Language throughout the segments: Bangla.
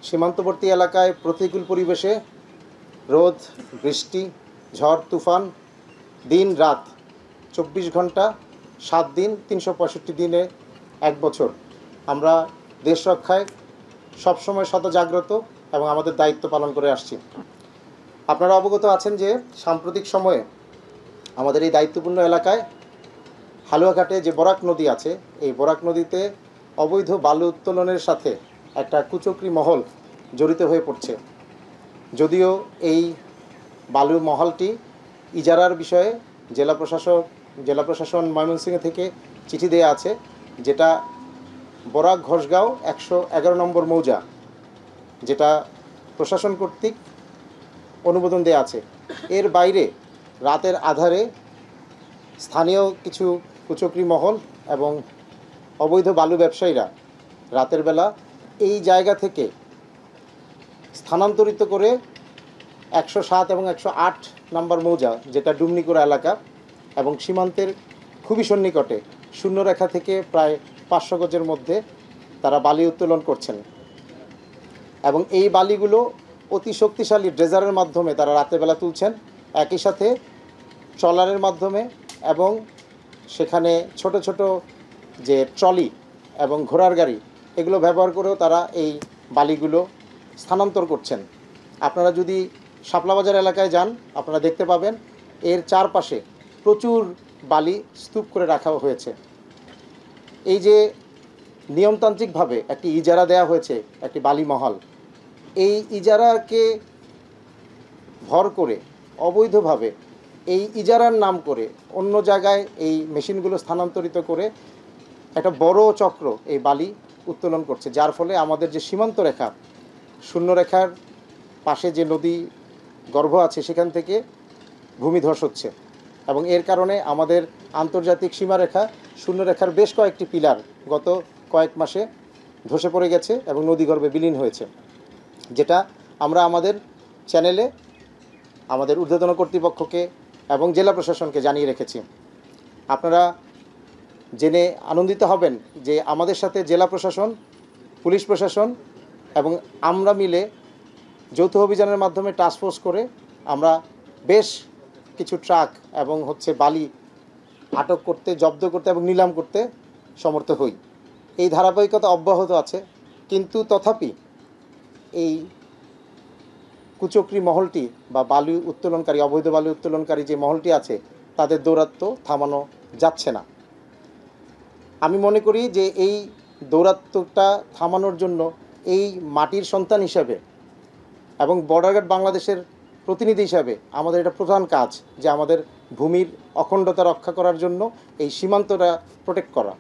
সীমান্তবর্তী এলাকায় প্রতিকূল পরিবেশে রোদ, বৃষ্টি, ঝড়, তুফান, দিন রাত 24 ঘন্টা 7 দিন 365 দিনে 1 বছর আমরা দেশ রক্ষায় সবসময় সদজাগ্রত এবং আমাদের দায়িত্ব পালন করে আসছি। আপনারা অবগত আছেন যে সাম্প্রতিক সময়ে আমাদের এই দায়িত্বপূর্ণ এলাকায় হালুয়াঘাটে যে বরাক নদী আছে, এই বরাক নদীতে অবৈধ বালু উত্তোলনের সাথে একটা কুচক্রী মহল জড়িত হয়ে পড়ছে। যদিও এই বালু মহলটি ইজারার বিষয়ে জেলা প্রশাসন ময়মনসিংহ থেকে চিঠি দেয়া আছে, যেটা বরাক ঘোষগাঁও 111 নম্বর মৌজা, যেটা প্রশাসন কর্তৃক অনুমোদন দেয়া আছে। এর বাইরে রাতের আধারে স্থানীয় কিছু কুচক্রী মহল এবং অবৈধ বালু ব্যবসায়ীরা রাতের বেলা এই জায়গা থেকে স্থানান্তরিত করে 107 এবং 108 নম্বর মৌজা, যেটা ডুমনিকুড়া এলাকা এবং সীমান্তের খুবই সন্নিকটে শূন্যরেখা থেকে প্রায় 500 গজের মধ্যে তারা বালি উত্তোলন করছেন। এবং এই বালিগুলো অতি শক্তিশালী ড্রেজারের মাধ্যমে তারা রাতেরবেলা তুলছেন, একই সাথে ট্রলারের মাধ্যমে এবং সেখানে ছোট ছোট যে ট্রলি এবং ঘোড়ার গাড়ি এগুলো ব্যবহার করেও তারা এই বালিগুলো স্থানান্তর করছেন। আপনারা যদি শাপলাবাজার এলাকায় যান, আপনারা দেখতে পাবেন এর চারপাশে প্রচুর বালি স্তূপ করে রাখা হয়েছে। এই যে নিয়মতান্ত্রিকভাবে একটি ইজারা দেয়া হয়েছে, একটি বালি মহল, এই ইজারাকে ভর করে অবৈধভাবে এই ইজারার নাম করে অন্য জায়গায় এই মেশিনগুলো স্থানান্তরিত করে একটা বড় চক্র এই বালি উত্তোলন করছে, যার ফলে আমাদের যে সীমান্ত রেখা, শূন্যরেখার পাশে যে নদী গর্ভ আছে সেখান থেকে ভূমিধস হচ্ছে এবং এর কারণে আমাদের আন্তর্জাতিক সীমারেখা শূন্যরেখার বেশ কয়েকটি পিলার গত কয়েক মাসে ধসে পড়ে গেছে এবং নদীগর্ভে বিলীন হয়েছে, যেটা আমরা আমাদের চ্যানেলে আমাদের ঊর্ধ্বতন কর্তৃপক্ষকে এবং জেলা প্রশাসনকে জানিয়ে রেখেছি। আপনারা জেনে আনন্দিত হবেন যে আমাদের সাথে জেলা প্রশাসন, পুলিশ প্রশাসন এবং আমরা মিলে যৌথ অভিযানের মাধ্যমে টাস্কফোর্স করে আমরা বেশ কিছু ট্রাক এবং বালি আটক করতে, জব্দ করতে এবং নিলাম করতে সমর্থ হই। এই ধারাবাহিকতা অব্যাহত আছে, কিন্তু তথাপি এই কুচক্রী মহলটি বা বালু উত্তোলনকারী, অবৈধ বালু উত্তোলনকারী যে মহলটি আছে, তাদের দৌরাত্ম্য থামানো যাচ্ছে না। আমি মনে করি যে এই দৌরাত্ম্যটা থামানোর জন্য এই মাটির সন্তান হিসাবে এবং বর্ডার গার্ড বাংলাদেশের প্রতিনিধি হিসাবে আমাদের এটা প্রধান কাজ যে আমাদের ভূমির অখণ্ডতা রক্ষা করার জন্য এই সীমান্তটা প্রোটেক্ট করা।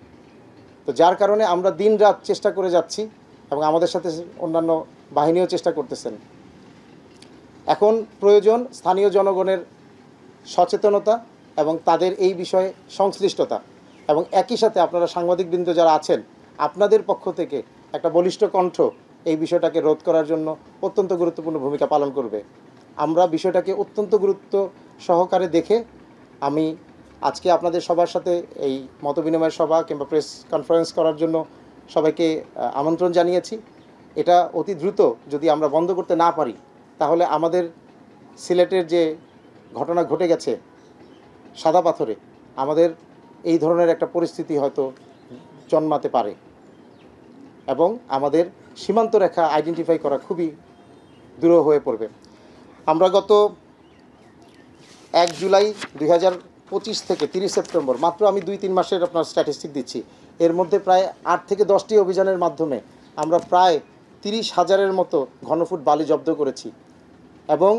তো যার কারণে আমরা দিন রাত চেষ্টা করে যাচ্ছি এবং আমাদের সাথে অন্যান্য বাহিনীও চেষ্টা করতেছেন। এখন প্রয়োজন স্থানীয় জনগণের সচেতনতা এবং তাদের এই বিষয়ে সংশ্লিষ্টতা, এবং একই সাথে আপনারা সাংবাদিকবৃন্দ যারা আছেন, আপনাদের পক্ষ থেকে একটা বলিষ্ঠ কণ্ঠ এই বিষয়টাকে রোধ করার জন্য অত্যন্ত গুরুত্বপূর্ণ ভূমিকা পালন করবে। আমরা বিষয়টাকে অত্যন্ত গুরুত্ব সহকারে দেখে আমি আজকে আপনাদের সবার সাথে এই মতবিনিময় সভা কিংবা প্রেস কনফারেন্স করার জন্য সবাইকে আমন্ত্রণ জানিয়েছি। এটা অতি দ্রুত যদি আমরা বন্ধ করতে না পারি, তাহলে আমাদের সিলেটের যে ঘটনা ঘটে গেছে সাদা পাথরে, আমাদের এই ধরনের একটা পরিস্থিতি হয়তো জন্মাতে পারে এবং আমাদের সীমান্ত রেখা আইডেন্টিফাই করা খুবই দূর হয়ে পড়বে। আমরা গত 1 জুলাই 2025 থেকে 30 সেপ্টেম্বর, মাত্র আমি 2-3 মাসের আপনার স্ট্যাটিস্টিক দিচ্ছি, এর মধ্যে প্রায় 8 থেকে 10টি অভিযানের মাধ্যমে আমরা প্রায় 30,000-এর মতো ঘনফুট বালি জব্দ করেছি। এবং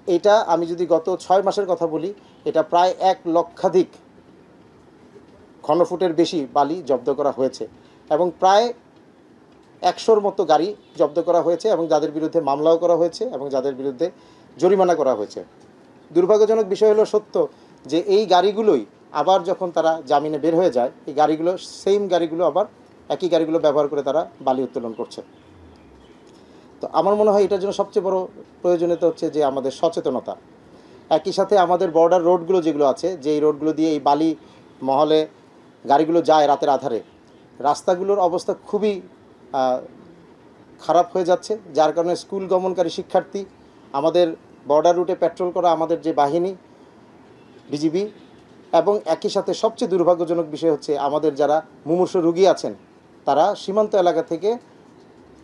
এটা আমি যদি গত 6 মাসের কথা বলি, এটা প্রায় 1 লক্ষাধিক ঘনফুটের বেশি বালি জব্দ করা হয়েছে এবং প্রায় 100-র মতো গাড়ি জব্দ করা হয়েছে এবং যাদের বিরুদ্ধে মামলাও করা হয়েছে এবং যাদের বিরুদ্ধে জরিমানা করা হয়েছে। দুর্ভাগ্যজনক বিষয় হলো সত্য যে এই গাড়িগুলোই আবার যখন তারা জামিনে বের হয়ে যায়, এই গাড়িগুলো সেম গাড়িগুলো আবার একই গাড়িগুলো ব্যবহার করে তারা বালি উত্তোলন করছে। তো আমার মনে হয় এটার জন্য সবচেয়ে বড় প্রয়োজনীয়তা হচ্ছে যে আমাদের সচেতনতা। একই সাথে আমাদের বর্ডার রোডগুলো যেগুলো আছে, যেই রোডগুলো দিয়ে এই বালি মহলে গাড়িগুলো যায় রাতের আধারে, রাস্তাগুলোর অবস্থা খুবই খারাপ হয়ে যাচ্ছে, যার কারণে স্কুল গমনকারী শিক্ষার্থী, আমাদের বর্ডার রুটে পেট্রোল করা আমাদের যে বাহিনী বিজিবি, এবং একই সাথে সবচেয়ে দুর্ভাগ্যজনক বিষয় হচ্ছে আমাদের যারা মুমূর্ষ রুগী আছেন তারা সীমান্ত এলাকা থেকে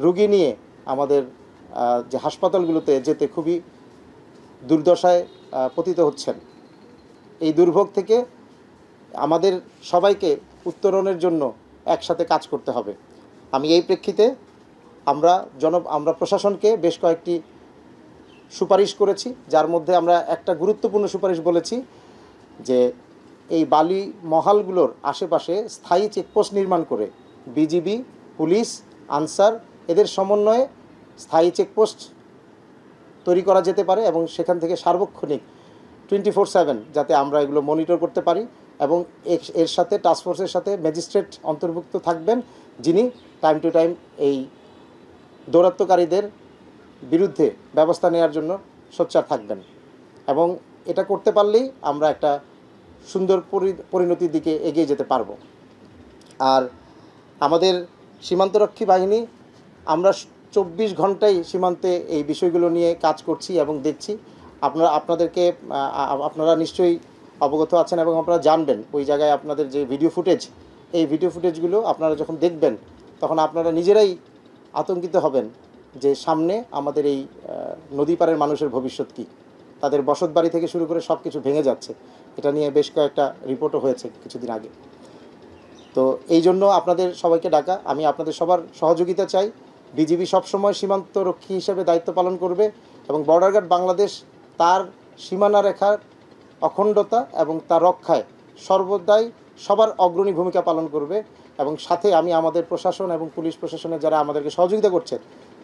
রুগী নিয়ে আমাদের যে হাসপাতালগুলোতে যেতে খুবই দুর্দশায় পতিত হচ্ছেন। এই দুর্ভোগ থেকে আমাদের সবাইকে উত্তরণের জন্য একসাথে কাজ করতে হবে। আমি এই প্রেক্ষিতে আমরা প্রশাসনকে বেশ কয়েকটি সুপারিশ করেছি, যার মধ্যে আমরা একটা গুরুত্বপূর্ণ সুপারিশ বলেছি যে এই বালি মহালগুলোর আশেপাশে স্থায়ী চেকপোস্ট নির্মাণ করে বিজিবি, পুলিশ, আনসার এদের সমন্বয়ে স্থায়ী চেকপোস্ট তৈরি করা যেতে পারে এবং সেখান থেকে সার্বক্ষণিক 24/7 যাতে আমরা এগুলো মনিটর করতে পারি, এবং এর সাথে টাস্কফোর্সের সাথে ম্যাজিস্ট্রেট অন্তর্ভুক্ত থাকবেন, যিনি টাইম টু টাইম এই দৌরাত্ম্যকারীদের বিরুদ্ধে ব্যবস্থা নেওয়ার জন্য সোচ্চার থাকবেন। এবং এটা করতে পারলেই আমরা একটা সুন্দর পরিণতির দিকে এগিয়ে যেতে পারব। আর আমাদের সীমান্তরক্ষী বাহিনী, আমরা 24 ঘন্টাই সীমান্তে এই বিষয়গুলো নিয়ে কাজ করছি এবং দেখছি। আপনারা নিশ্চয়ই অবগত আছেন এবং আপনারা জানবেন ওই জায়গায় আপনাদের যে এই ভিডিও ফুটেজগুলো আপনারা যখন দেখবেন তখন আপনারা নিজেরাই আতঙ্কিত হবেন যে সামনে আমাদের এই নদী পাড়ের মানুষের ভবিষ্যৎ কী। তাদের বসতবাড়ি থেকে শুরু করে সব কিছু ভেঙে যাচ্ছে। এটা নিয়ে বেশ কয়েকটা রিপোর্টও হয়েছে কিছুদিন আগে। তো এই জন্য আপনাদের সবাইকে ডাকা, আমি আপনাদের সবার সহযোগিতা চাই। বিজিবি সবসময় সীমান্তরক্ষী হিসেবে দায়িত্ব পালন করবে এবং বর্ডার গার্ড বাংলাদেশ তার সীমানা রেখার অখণ্ডতা এবং তার রক্ষায় সর্বদাই সবার অগ্রণী ভূমিকা পালন করবে। এবং সাথে আমি আমাদের প্রশাসন এবং পুলিশ প্রশাসনের যারা আমাদেরকে সহযোগিতা করছে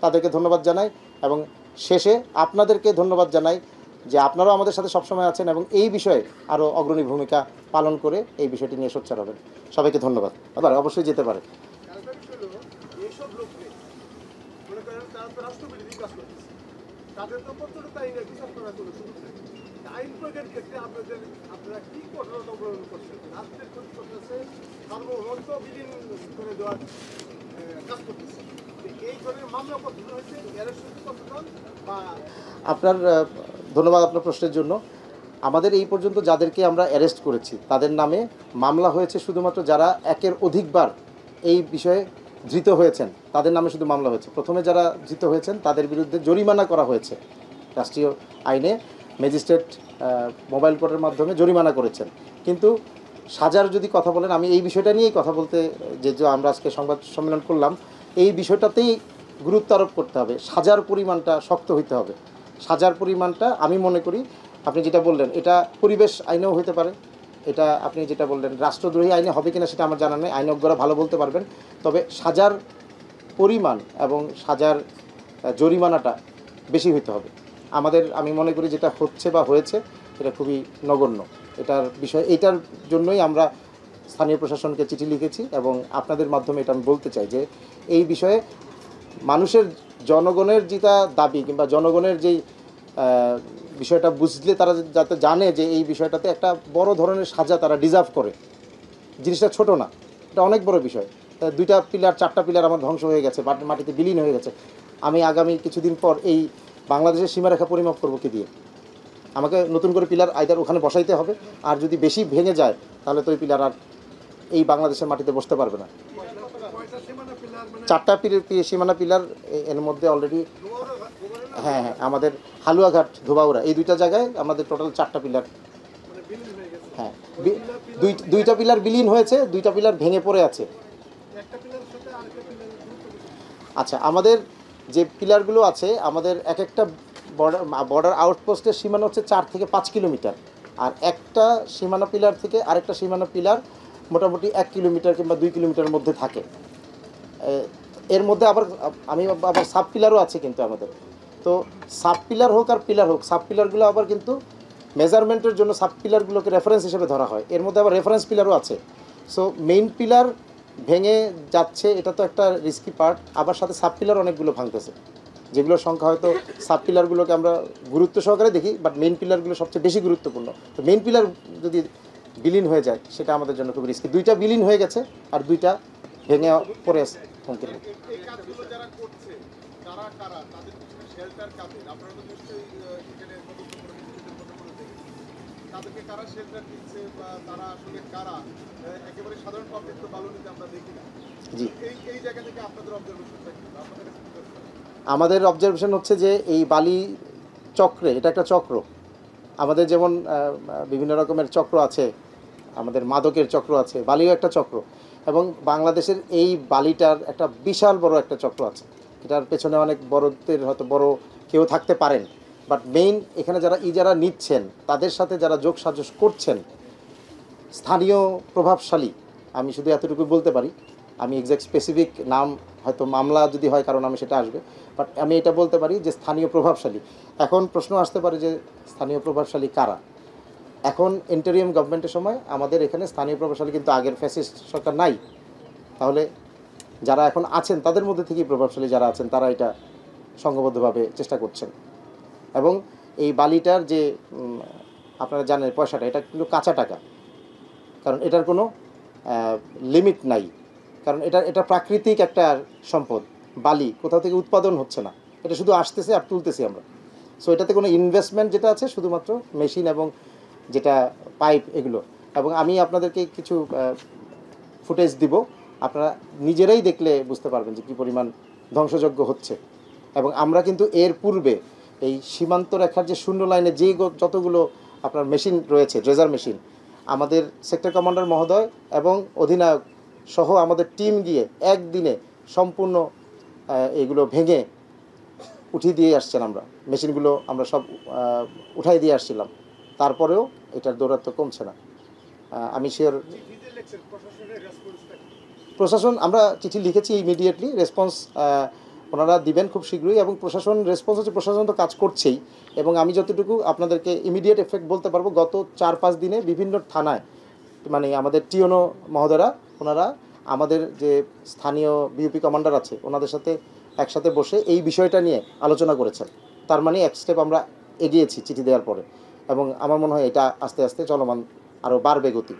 তাদেরকে ধন্যবাদ জানাই, এবং শেষে আপনাদেরকে ধন্যবাদ জানাই যে আপনারাও আমাদের সাথে সবসময় আছেন এবং এই বিষয়ে আরও অগ্রণী ভূমিকা পালন করে এই বিষয়টি নিয়ে সোচ্চার হবেন। সবাইকে ধন্যবাদ। আবার অবশ্যই যেতে পারে। আপনার ধন্যবাদ আপনার প্রশ্নের জন্য। আমাদের এই পর্যন্ত যাদেরকে আমরা অ্যারেস্ট করেছি তাদের নামে মামলা হয়েছে শুধুমাত্র যারা একের অধিকবার এই বিষয়ে ধৃত হয়েছেন তাদের নামে শুধু মামলা হয়েছে। প্রথমে যারা ধৃত হয়েছেন তাদের বিরুদ্ধে জরিমানা করা হয়েছে, রাষ্ট্রীয় আইনে ম্যাজিস্ট্রেট মোবাইল কোর্টের মাধ্যমে জরিমানা করেছেন। কিন্তু সাজার যদি কথা বলেন, আমি এই বিষয়টা নিয়েই কথা বলতে যে আমরা আজকে সংবাদ সম্মেলন করলাম, এই বিষয়টাতেই গুরুত্ব আরোপ করতে হবে। সাজার পরিমাণটা শক্ত হইতে হবে। সাজার পরিমাণটা আমি মনে করি আপনি যেটা বললেন এটা পরিবেশ আইনেও হতে পারে, এটা আপনি যেটা বললেন রাষ্ট্রদ্রোহী আইনে হবে কিনা সেটা আমার জানা নেই, আইনজ্ঞরা ভালো বলতে পারবেন। তবে সাজার পরিমাণ এবং সাজার জরিমানাটা বেশি হইতে হবে। আমি মনে করি যেটা হচ্ছে বা হয়েছে এটা খুবই নগণ্য। এটার জন্যই আমরা স্থানীয় প্রশাসনকে চিঠি লিখেছি এবং আপনাদের মাধ্যমে এটা আমি বলতে চাই যে এই বিষয়ে জনগণের যেটা দাবি কিংবা জনগণের যেই বিষয়টা বুঝলে তারা যাতে জানে যে এই বিষয়টাতে একটা বড় ধরনের সাজা তারা ডিজার্ভ করে। জিনিসটা ছোট না, এটা অনেক বড় বিষয়। 2টা পিলার 4টা পিলার আমার ধ্বংস হয়ে গেছে, মাটিতে বিলীন হয়ে গেছে। আমি আগামী কিছুদিন পর এই বাংলাদেশের সীমারেখা পরিমাপ করব কি দিয়ে? আমাকে নতুন করে পিলার আইদার ওখানে বসাইতে হবে, আর যদি বেশি ভেঙে যায় তাহলে তো ওই পিলার আর এই বাংলাদেশের মাটিতে বসতে পারবে না। 4টা সীমানা পিলার এর মধ্যে অলরেডি হ্যাঁ আমাদের হালুয়াঘাট, ধোবাউড়া এই 2টা জায়গায় আমাদের টোটাল 4টা পিলার, হ্যাঁ 2টা পিলার বিলীন হয়েছে, 2টা পিলার ভেঙে পড়ে আছে। আচ্ছা, আমাদের যে পিলারগুলো আছে আমাদের এক একটা বর্ডার আউটপোস্টের সীমানা হচ্ছে 4 থেকে 5 কিলোমিটার, আর একটা সীমানা পিলার থেকে আরেকটা সীমানা পিলার মোটামুটি 1 কিলোমিটার কিংবা 2 কিলোমিটারের মধ্যে থাকে। এর মধ্যে আবার সাব পিলারও আছে কিন্তু আমাদের। তো সাব পিলার হোক আর পিলার হোক, সাব পিলারগুলো আবার কিন্তু মেজারমেন্টের জন্য সাব পিলারগুলোকে রেফারেন্স হিসেবে ধরা হয়। এর মধ্যে আবার রেফারেন্স পিলারও আছে। সো মেইন পিলার ভেঙে যাচ্ছে, এটা তো একটা রিস্কি পার্ট। আবার সাথে সাব পিলার অনেকগুলো ভাঙতেছে, যেগুলোর সংখ্যা হয়তো সাব পিলারগুলোকে আমরা গুরুত্ব সহকারে দেখি, বাট মেইন পিলারগুলো সবচেয়ে বেশি গুরুত্বপূর্ণ। তো মেইন পিলার যদি বিলীন হয়ে যায় সেটা আমাদের জন্য খুব রিস্কি। 2টা বিলীন হয়ে গেছে আর 2টা ভেঙে পড়ে আছে। যারা কারা তাদের পিছনে শেল্টার কাদের আপনারা তো নিশ্চয়ই এখানে তদন্ত করে নিজেদের মতো করে দেখেছেন তাদেরকে কারা শেল্টার দিচ্ছে বা তারা আসলে কারা একেবারে সাধারণ পাবলিক তো বালু নিতে আমরা দেখি না জি, এই জায়গা থেকে আপনাদের অবজারভেশনটা কি বা আপনাদের কাছে কি দরকার? আমাদের অবজারভেশন হচ্ছে যে এই বালি চক্রে, এটা একটা চক্র। আমাদের যেমন বিভিন্ন রকমের চক্র আছে, আমাদের মাদকের চক্র আছে, বালিও একটা চক্র। এবং বাংলাদেশের এই বালিটার একটা বিশাল বড় একটা চক্র আছে। এটার পেছনে অনেক বড়দের হয়তো বড় কেউ থাকতে পারেন, বাট মেইন এখানে যারা ইজারা নিচ্ছেন তাদের সাথে যারা যোগ সাজস করছেন স্থানীয় প্রভাবশালী, আমি শুধু এতটুকু বলতে পারি। আমি এক্সাক্ট স্পেসিফিক নাম হয়তো মামলা যদি হয় কারণ আমি সেটা আসবে, বাট আমি এটা বলতে পারি যে স্থানীয় প্রভাবশালী। এখন প্রশ্ন আসতে পারে যে স্থানীয় প্রভাবশালী কারা। এখন ইন্টারিয়াম গভর্নমেন্টের সময় আমাদের এখানে স্থানীয় প্রভাবশালী কিন্তু আগের ফ্যাসিস্ট সরকার নাই। তাহলে যারা এখন আছেন তাদের মধ্যে থেকেই প্রভাবশালী যারা আছেন তারা এটা সংঘবদ্ধভাবে চেষ্টা করছেন। এবং এই বালিটার যে আপনারা জানেন পয়সাটা, এটা কিন্তু কাঁচা টাকা, কারণ এটার কোনো লিমিট নাই। কারণ এটা প্রাকৃতিক একটা সম্পদ। বালি কোথাও থেকে উৎপাদন হচ্ছে না, এটা শুধু আসতেছে আর তুলতেছি আমরা। সো এটাতে কোনো ইনভেস্টমেন্ট যেটা আছে শুধুমাত্র মেশিন এবং যেটা পাইপ এগুলো। এবং আমি আপনাদেরকে কিছু ফুটেজ দিব, আপনারা নিজেরাই দেখলে বুঝতে পারবেন যে কী পরিমাণ ধ্বংসযজ্ঞ হচ্ছে। এবং আমরা কিন্তু এর পূর্বে এই সীমান্ত রেখার যে শূন্য লাইনে যেই যতগুলো আপনার মেশিন রয়েছে, ড্রেজার মেশিন, আমাদের সেক্টর কমান্ডার মহোদয় এবং অধিনায়ক সহ আমাদের টিম গিয়ে একদিনে সম্পূর্ণ এগুলো ভেঙে উঠিয়ে দিয়ে আসছেন। আমরা মেশিনগুলো আমরা সব উঠাই দিয়ে আসছিলাম, তারপরেও এটার দৌরাত্ম্য কমছে না। আমি শিওর প্রশাসন, আমরা চিঠি লিখেছি, ইমিডিয়েটলি রেসপন্স ওনারা দিবেন খুব শীঘ্রই। এবং প্রশাসন রেসপন্স হচ্ছে, প্রশাসন তো কাজ করছেই। এবং আমি যতটুকু আপনাদেরকে ইমিডিয়েট এফেক্ট বলতে পারবো, গত 4-5 দিনে বিভিন্ন থানায় মানে আমাদের টিওনো মহোদয়রা ওনারা আমাদের যে স্থানীয় বিউপি কমান্ডার আছে ওনাদের সাথে একসাথে বসে এই বিষয়টা নিয়ে আলোচনা করেছেন। তার মানে এক স্টেপ আমরা এগিয়েছি চিঠি দেওয়ার পরে। এবং আমার মনে হয় এটা আস্তে আস্তে চলমান আরও বাড়বে গতি।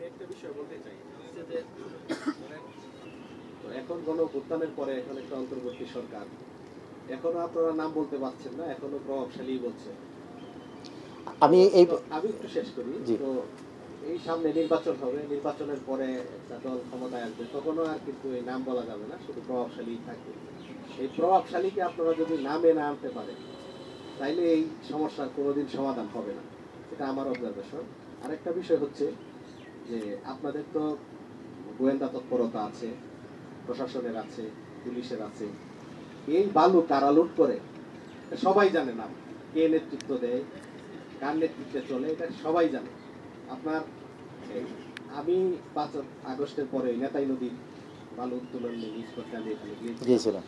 একটা বিষয় বলতে চাই যে এখন গণঅভ্যুত্থানের পরে এখন একটা অন্তর্বর্তী সরকার, এখনো আপনারা নাম বলতে পারছেন না, এখনো প্রভাবশালী বলছে। আমি একটু শেষ করি। তো এই সামনে নির্বাচন হবে, নির্বাচনের পরে একটা দল ক্ষমতায় আসবে, তখনও আর কিন্তু এই নাম বলা যাবে না, শুধু প্রভাবশালী থাকবে। এই প্রভাবশালীকে আপনারা যদি নামে না আনতে পারেন তাইলে এই সমস্যার কোনোদিন সমাধান হবে না, এটা আমার অবজারভেশন। আরেকটা বিষয় হচ্ছে যে আপনাদের তো গোয়েন্দা তৎপরতা আছে, প্রশাসনের আছে, পুলিশের আছে। এই বালু কারা লুট করে সবাই জানে না, কে নেতৃত্ব দেয়, কার নেতৃত্বে চলে, এটা সবাই জানে। আপনার আমি 5 আগস্টের পরে নেতাই নদীর বালু উত্তোলন নিউজ করতে আমি এখানে গিয়েছিলাম।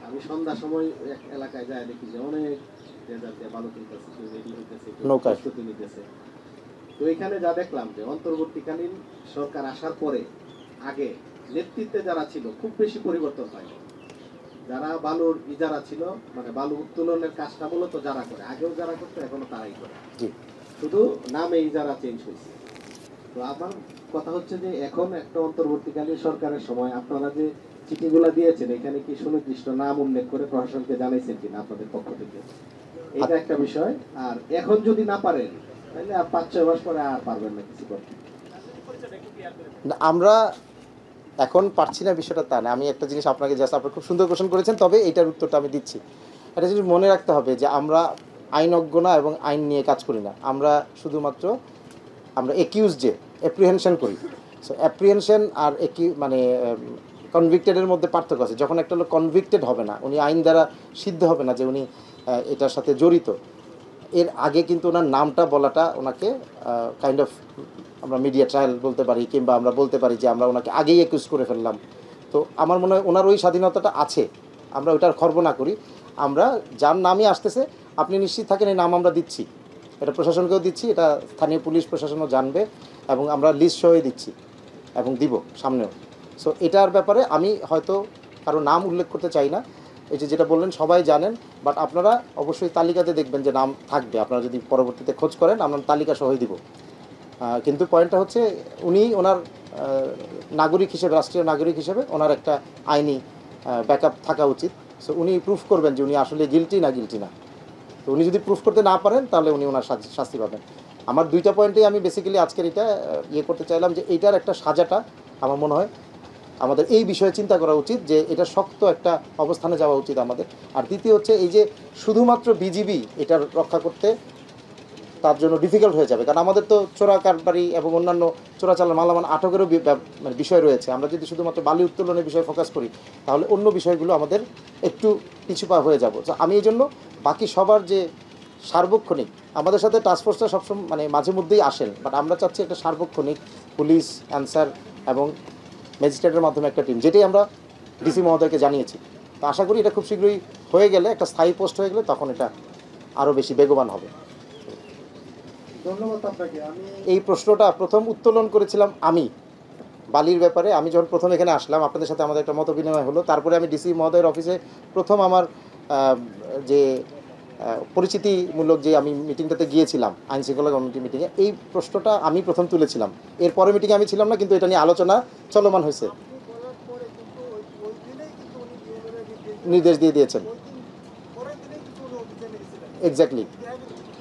আমি সন্ধ্যার সময় এক এলাকায় যায় দেখি যে অনেক বালু তুলতেছে, কেউ রেডি হইতেছে, প্রস্তুতি নিতেছে। তো এখানে যা দেখলাম যে অন্তর্বর্তীকালীন সরকার আসার পরে আগে নেতৃত্বে যারা ছিল খুব বেশি পরিবর্তন হয়নি। যারা বালুর ইজারা ছিল, মানে বালু উত্তোলনের কাজটা মূলত যারা করে, আগেও যারা করতো এখনো তারাই করে, শুধু নামে ইজারা চেঞ্জ হয়েছে। তো আমার কথা হচ্ছে যে এখন একটা অন্তর্বর্তীকালীন সরকারের সময় আপনারা যে চিঠিগুলা দিয়েছেন, এখানে কি সুনির্দিষ্ট নাম উল্লেখ করে প্রশাসনকে জানাইছেন কিনা আপনাদের পক্ষ থেকে, এটা একটা বিষয়। আর এখন যদি না পারেন তাহলে আর 5-6 মাস পরে আর পারবেন না কিছু করতে। আমরা এখন পারছি না বিষয়টা তা না। আমি একটা জিনিস আপনাকে জাস্ট, আপনি খুব সুন্দর কোশ্চেন করেছেন, তবে এইটার উত্তরটা আমি দিচ্ছি। এটা যদি মনে রাখতে হবে যে আমরা আইনজ্ঞ না এবং আইন নিয়ে কাজ করি না। আমরা শুধুমাত্র আমরা অ্যাকিউজডে অ্যাপ্রিহেনশন করি। সো অ্যাপ্রিহেনশন আর মানে কনভিক্টেডের মধ্যে পার্থক্য আছে। যখন একটা লোক কনভিক্টেড হবে না, উনি আইন দ্বারা সিদ্ধ হবে না যে উনি এটার সাথে জড়িত, এর আগে কিন্তু ওনার নামটা বলাটা ওনাকে কাইন্ড অফ আমরা মিডিয়া ট্রায়াল বলতে পারি, কিংবা আমরা বলতে পারি যে আমরা ওনাকে আগেই অ্যাকিউজ করে ফেললাম। তো আমার মনে হয় ওনার ওই স্বাধীনতাটা আছে, আমরা ওইটার খর্ব না করি। আমরা যার নামই আসতেছে আপনি নিশ্চিত থাকেন এই নাম আমরা দিচ্ছি, এটা প্রশাসনকেও দিচ্ছি, এটা স্থানীয় পুলিশ প্রশাসনও জানবে, এবং আমরা লিস্ট সহই দিচ্ছি এবং দিব সামনেও। সো এটার ব্যাপারে আমি হয়তো কারো নাম উল্লেখ করতে চাই না। এই যে যেটা বললেন সবাই জানেন, বাট আপনারা অবশ্যই তালিকাতে দেখবেন যে নাম থাকবে। আপনারা যদি পরবর্তীতে খোঁজ করেন আমরা তালিকা সহই দিব। কিন্তু পয়েন্টটা হচ্ছে উনি ওনার নাগরিক হিসেবে, রাষ্ট্রীয় নাগরিক হিসেবে ওনার একটা আইনি ব্যাকআপ থাকা উচিত। সো উনি প্রুফ করবেন যে উনি আসলে গিলটি না। তো উনি যদি প্রুফ করতে না পারেন তাহলে উনি ওনার শাস্তি পাবেন। আমার দুইটা পয়েন্টেই আমি বেসিক্যালি আজকের এটা করতে চাইলাম যে এইটার একটা সাজাটা আমার মনে হয় আমাদের এই বিষয়ে চিন্তা করা উচিত, যে এটা শক্ত একটা অবস্থানে যাওয়া উচিত আমাদের। আর দ্বিতীয় হচ্ছে এই যে শুধুমাত্র বিজিবি এটার রক্ষা করতে তার জন্য ডিফিকাল্ট হয়ে যাবে, কারণ আমাদের তো চোরা কারবারি এবং অন্যান্য চোরাচালান মালামাল আটকেরও মানে বিষয় রয়েছে। আমরা যদি শুধুমাত্র বালি উত্তোলনের বিষয়ে ফোকাস করি তাহলে অন্য বিষয়গুলো আমাদের একটু পিছুপা হয়ে যাব। তো আমি এই জন্য বাকি সবার যে সার্বক্ষণিক, আমাদের সাথে টাস্কফোর্সটা সবসময় মানে মাঝে মধ্যেই আসেন, বাট আমরা চাচ্ছি একটা সার্বক্ষণিক পুলিশ, অ্যান্সার এবং ম্যাজিস্ট্রেটের মাধ্যমে একটা টিম, যেটাই আমরা ডিসি মহোদয়কে জানিয়েছি। তো আশা করি এটা খুব শীঘ্রই হয়ে গেলে, একটা স্থায়ী পোস্ট হয়ে গেলে তখন এটা আরও বেশি বেগবান হবে। ধন্যবাদ আপনাকে। আমি এই প্রশ্নটা প্রথম উত্তোলন করেছিলাম আমি বালির ব্যাপারে। আমি যখন প্রথম এখানে আসলাম আপনাদের সাথে আমাদের একটা মত বিনিময় হলো, তারপরে আমি ডিসি মহোদয়ের অফিসে প্রথম আমার যে পরিচিতিমূলক যে আমি মিটিংটাতে গিয়েছিলাম আইন শৃঙ্খলা কমিটি মিটিংয়ে, এই প্রশ্নটা আমি প্রথম তুলেছিলাম। এরপরে মিটিংয়ে আমি ছিলাম না, কিন্তু এটা নিয়ে আলোচনা চলমান হয়েছে, আপনি বলার পরে কিন্তু ওই দিনেই কিন্তু উনি ডিএমএর নির্দেশ দিয়ে দিয়েছেন। ওই দিন পরের দিনেই কিন্তু উনি অভিযানে গেছিলেন। এক্স্যাক্টলি,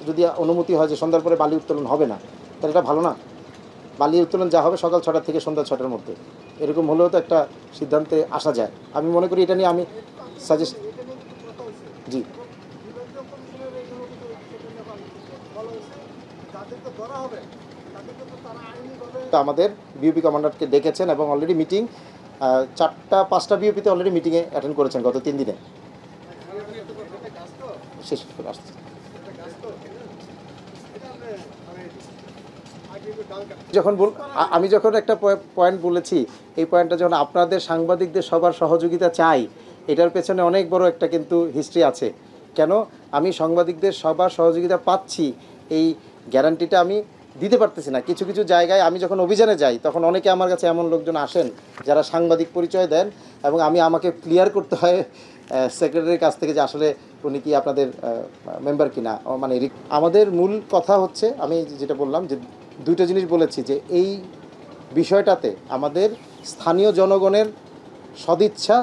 যদি অনুমতি হয় যে সন্ধ্যার পরে বালি উত্তোলন হবে না, তাহলে এটা ভালো না? বালি উত্তোলন যা হবে সকাল 6টা থেকে সন্ধ্যা 6টার মধ্যে, এরকম হলেও তো একটা সিদ্ধান্তে আসা যায়। আমি মনে করি এটা নিয়ে আমি সাজেস্ট, এটা নিয়ে কিন্তু কথা হয়েছে। জি বিভাগীয় কমিশনের এখানেও কিন্তু সেটা নিয়ে বলা হয়েছে, যাদেরকে ধরা হবে তাদেরকে তো তারা আইনিভাবে তো আমাদের বিউপি কমান্ডারকে ডেকেছেন এবং অলরেডি মিটিং 4টা 5টা বিউপিতে অলরেডি মিটিংয়ে অ্যাটেন্ড করেছেন গত 3 দিনে। শেষ করে আসছে। আমি যখন একটা পয়েন্ট বলেছি, এই পয়েন্টটা যখন আপনাদের সাংবাদিকদের সবার সহযোগিতা চাই, এটার পেছনে অনেক বড় একটা কিন্তু হিস্ট্রি আছে। কেন আমি সাংবাদিকদের সবার সহযোগিতা পাচ্ছি এই গ্যারান্টিটা আমি দিতে পারতেছি না। কিছু কিছু জায়গায় আমি যখন অভিযানে যাই তখন অনেকে আমার কাছে এমন লোকজন আসেন যারা সাংবাদিক পরিচয় দেন, এবং আমাকে ক্লিয়ার করতে হয় সেক্রেটারির কাছ থেকে যে আসলে উনি কি আপনাদের মেম্বার কিনা। মানে আমাদের মূল কথা হচ্ছে, আমি যেটা বললাম যে দুইটা জিনিস বলেছি, যে এই বিষয়টাতে আমাদের স্থানীয় জনগণের সদিচ্ছা,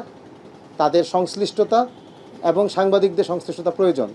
তাদের সংশ্লিষ্টতা এবং সাংবাদিকদের সংশ্লিষ্টতা প্রয়োজন।